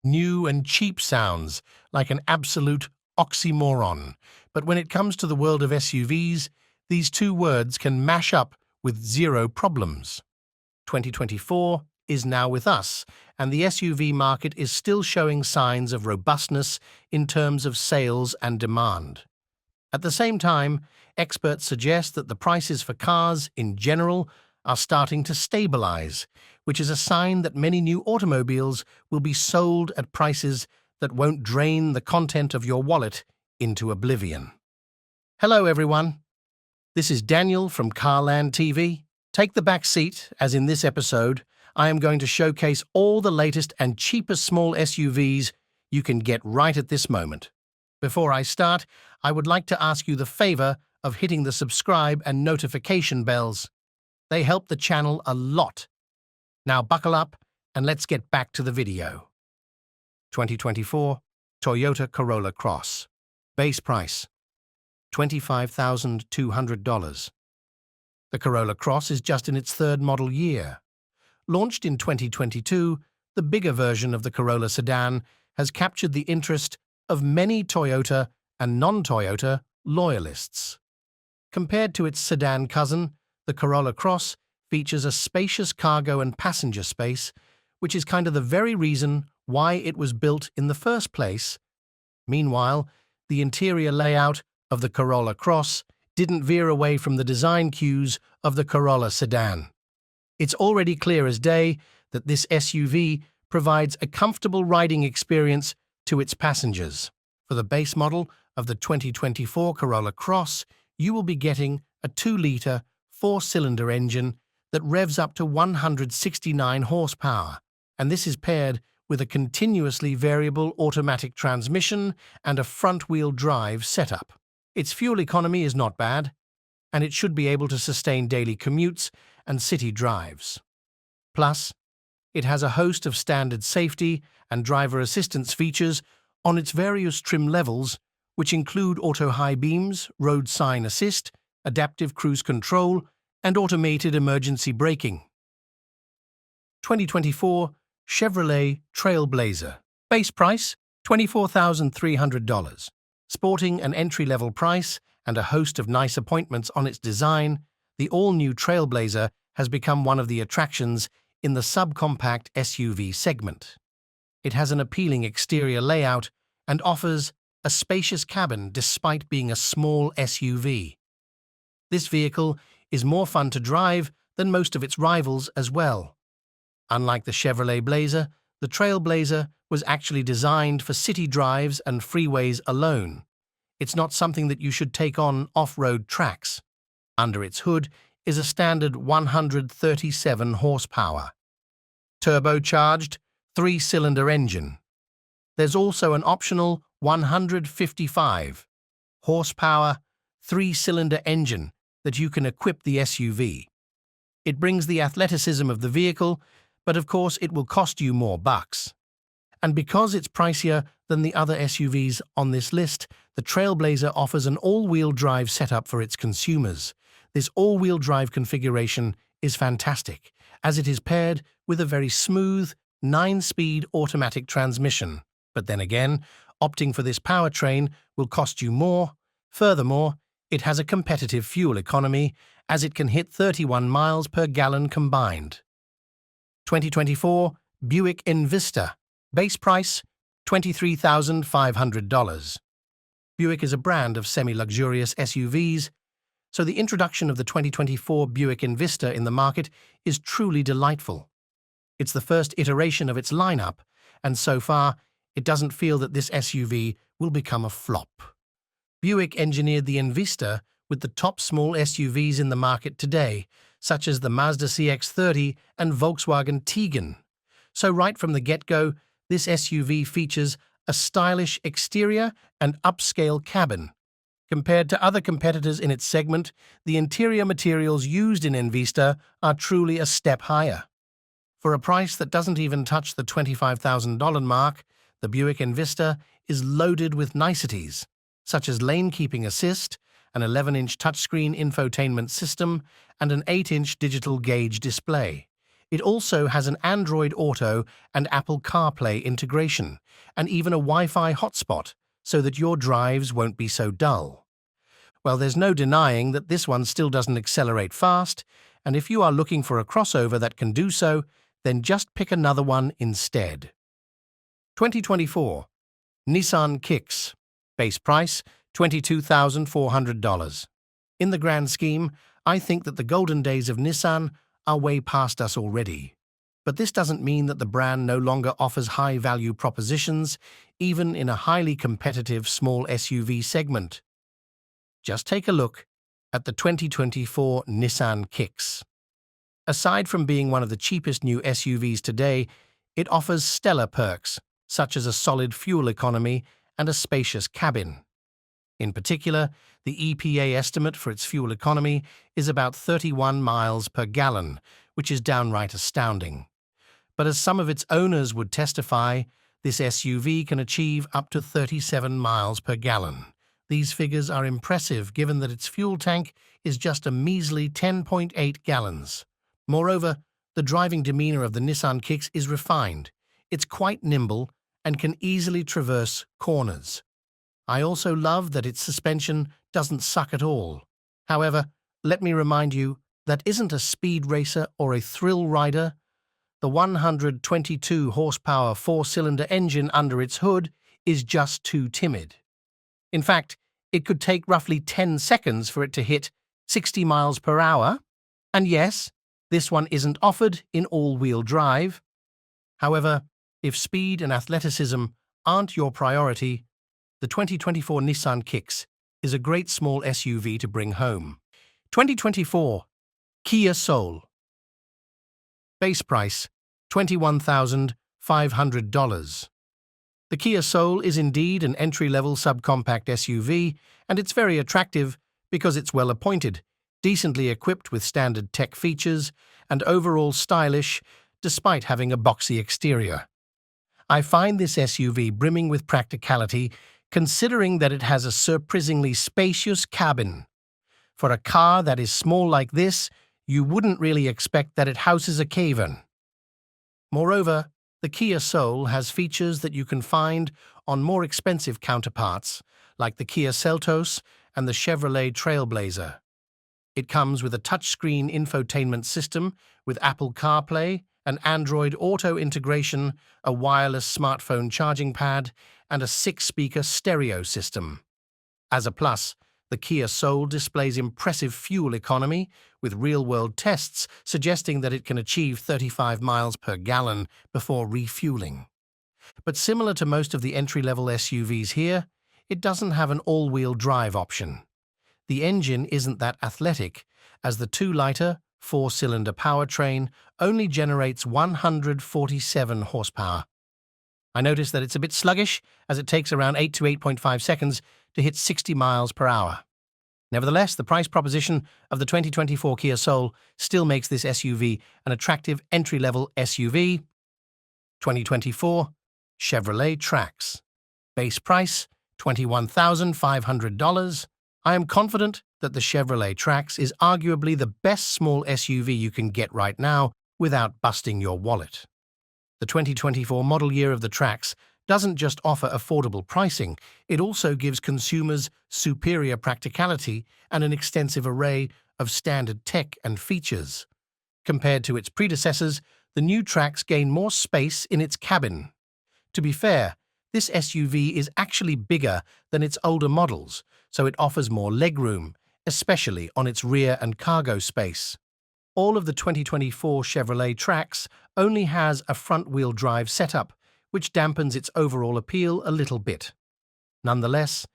New and cheap sounds like an absolute oxymoron. But when it comes to the world of SUVs, these two words can mash up with zero problems. 2024 is now with us, and the SUV market is still showing signs of robustness in terms of sales and demand. At the same time, experts suggest that the prices for cars in general are starting to stabilize, which is a sign that many new automobiles will be sold at prices that won't drain the content of your wallet into oblivion. Hello, everyone. This is Daniel from CarlandTV. Take the back seat, as in this episode, I am going to showcase all the latest and cheapest small SUVs you can get right at this moment. Before I start, I would like to ask you the favor of hitting the subscribe and notification bells. They help the channel a lot. Now buckle up and let's get back to the video. 2024 Toyota Corolla Cross. Base price $25,200. The Corolla Cross is just in its third model year. Launched in 2022, the bigger version of the Corolla sedan has captured the interest of many Toyota and non-Toyota loyalists. Compared to its sedan cousin, the Corolla Cross features a spacious cargo and passenger space, which is kind of the very reason why it was built in the first place. Meanwhile, the interior layout of the Corolla Cross didn't veer away from the design cues of the Corolla sedan. It's already clear as day that this SUV provides a comfortable riding experience to its passengers. For the base model of the 2024 Corolla Cross, you will be getting a 2-liter, 4-cylinder engine that revs up to 169 horsepower, and this is paired with a continuously variable automatic transmission and a front-wheel drive setup. Its fuel economy is not bad, and it should be able to sustain daily commutes and city drives. Plus, it has a host of standard safety and driver assistance features on its various trim levels, which include auto-high beams, road sign assist, adaptive cruise control, and automated emergency braking. 2024 Chevrolet Trailblazer. Base price $24,300. Sporting an entry-level price and a host of nice appointments on its design, the all-new Trailblazer has become one of the attractions in the subcompact SUV segment. It has an appealing exterior layout and offers a spacious cabin despite being a small SUV. This vehicle is more fun to drive than most of its rivals as well. Unlike the Chevrolet Blazer, the Trailblazer was actually designed for city drives and freeways alone. It's not something that you should take on off-road tracks. Under its hood is a standard 137 horsepower, turbocharged 3-cylinder engine. There's also an optional 155 horsepower 3-cylinder engine that you can equip the SUV. It brings the athleticism of the vehicle, but of course it will cost you more bucks. And because it's pricier than the other SUVs on this list, the Trailblazer offers an all-wheel drive setup for its consumers. This all-wheel drive configuration is fantastic, as it is paired with a very smooth 9-speed automatic transmission. But then again, opting for this powertrain will cost you more. Furthermore, it has a competitive fuel economy, as it can hit 31 miles per gallon combined. 2024 Buick Envista. Base price $23,500. Buick is a brand of semi-luxurious SUVs, so the introduction of the 2024 Buick Envista in the market is truly delightful. It's the first iteration of its lineup, and so far, it doesn't feel that this SUV will become a flop. Buick engineered the Envista with the top small SUVs in the market today, such as the Mazda CX-30 and Volkswagen Tiguan. So right from the get-go, this SUV features a stylish exterior and upscale cabin. Compared to other competitors in its segment, the interior materials used in Envista are truly a step higher. For a price that doesn't even touch the $25,000 mark, the Buick Envista is loaded with niceties, such as lane-keeping assist, an 11-inch touchscreen infotainment system, and an 8-inch digital gauge display. It also has an Android Auto and Apple CarPlay integration, and even a Wi-Fi hotspot, so that your drives won't be so dull. Well, there's no denying that this one still doesn't accelerate fast, and if you are looking for a crossover that can do so, then just pick another one instead. 2024 Nissan Kicks. Base price $22,400. In the grand scheme, I think that the golden days of Nissan are way past us already. But this doesn't mean that the brand no longer offers high-value propositions, even in a highly competitive small SUV segment. Just take a look at the 2024 Nissan Kicks. Aside from being one of the cheapest new SUVs today, it offers stellar perks, such as a solid fuel economy and a spacious cabin. In particular, the EPA estimate for its fuel economy is about 31 miles per gallon, which is downright astounding. But as some of its owners would testify, this SUV can achieve up to 37 miles per gallon. These figures are impressive given that its fuel tank is just a measly 10.8 gallons. Moreover, the driving demeanor of the Nissan Kicks is refined. It's quite nimble and can easily traverse corners. I also love that its suspension doesn't suck at all. However, let me remind you, that isn't a speed racer or a thrill rider. The 122 horsepower four-cylinder engine under its hood is just too timid. In fact, it could take roughly 10 seconds for it to hit 60 miles per hour. And yes, this one isn't offered in all-wheel drive. However, if speed and athleticism aren't your priority, the 2024 Nissan Kicks is a great small SUV to bring home. 2024 Kia Soul. Base price $21,500. The Kia Soul is indeed an entry-level subcompact SUV, and it's very attractive because it's well-appointed, decently equipped with standard tech features, and overall stylish, despite having a boxy exterior. I find this SUV brimming with practicality, considering that it has a surprisingly spacious cabin. For a car that is small like this, you wouldn't really expect that it houses a cave-in. Moreover, the Kia Soul has features that you can find on more expensive counterparts, like the Kia Seltos and the Chevrolet Trailblazer. It comes with a touchscreen infotainment system with Apple CarPlay, an Android Auto integration, a wireless smartphone charging pad, and a 6-speaker stereo system. As a plus, the Kia Soul displays impressive fuel economy, with real-world tests suggesting that it can achieve 35 miles per gallon before refueling. But similar to most of the entry-level SUVs here, it doesn't have an all-wheel drive option. The engine isn't that athletic, as the 2-liter, 4-cylinder powertrain only generates 147 horsepower. I noticed that it's a bit sluggish, as it takes around 8 to 8.5 seconds to hit 60 miles per hour. Nevertheless, the price proposition of the 2024 Kia Soul still makes this SUV an attractive entry-level SUV. 2024 Chevrolet Trax. Base price $21,500. I am confident that the Chevrolet Trax is arguably the best small SUV you can get right now without busting your wallet. The 2024 model year of the Trax doesn't just offer affordable pricing, it also gives consumers superior practicality and an extensive array of standard tech and features. Compared to its predecessors, the new Trax gain more space in its cabin. To be fair, this SUV is actually bigger than its older models, so it offers more legroom, especially on its rear and cargo space. All of the 2024 Chevrolet Trax only has a front-wheel drive setup, which dampens its overall appeal a little bit. Nonetheless,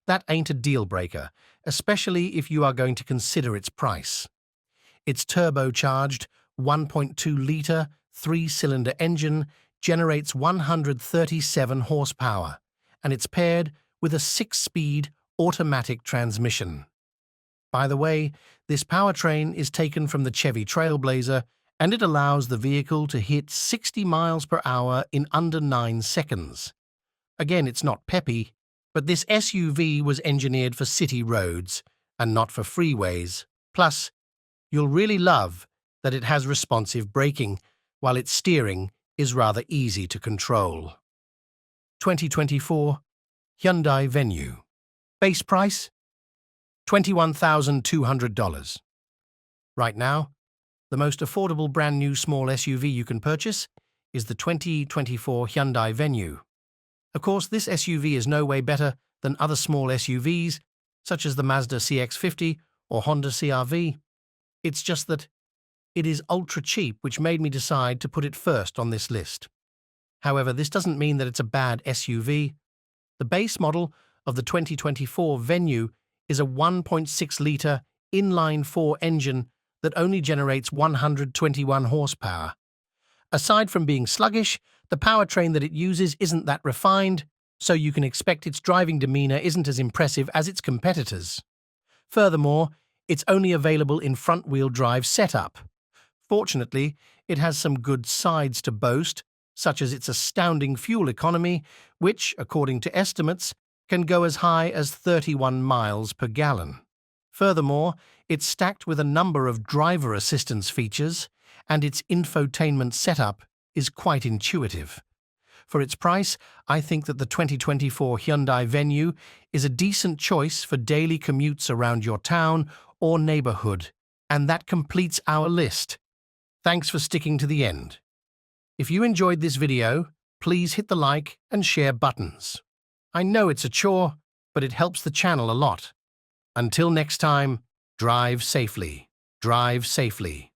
that ain't a deal-breaker, especially if you are going to consider its price. Its turbocharged 1.2-liter 3-cylinder engine generates 137 horsepower, and it's paired with a 6-speed automatic transmission. By the way, this powertrain is taken from the Chevy Trailblazer, and it allows the vehicle to hit 60 miles per hour in under 9 seconds. Again, it's not peppy, but this SUV was engineered for city roads and not for freeways. Plus, you'll really love that it has responsive braking, while its steering is rather easy to control. 2024 Hyundai Venue. Base price? $21,200. Right now, the most affordable brand new small SUV you can purchase is the 2024 Hyundai Venue. Of course, this SUV is no way better than other small SUVs, such as the Mazda CX-50 or Honda CR-V. It's just that it is ultra cheap, which made me decide to put it first on this list. However, this doesn't mean that it's a bad SUV. The base model of the 2024 Venue is a 1.6-litre inline-4 engine that only generates 121 horsepower. Aside from being sluggish, the powertrain that it uses isn't that refined, so you can expect its driving demeanor isn't as impressive as its competitors. Furthermore, it's only available in front-wheel drive setup. Fortunately, it has some good sides to boast, such as its astounding fuel economy, which, according to estimates, can go as high as 31 miles per gallon. Furthermore, it's stacked with a number of driver assistance features, and its infotainment setup is quite intuitive. For its price, I think that the 2024 Hyundai Venue is a decent choice for daily commutes around your town or neighborhood, and that completes our list. Thanks for sticking to the end. If you enjoyed this video, please hit the like and share buttons. I know it's a chore, but it helps the channel a lot. Until next time, drive safely. Drive safely.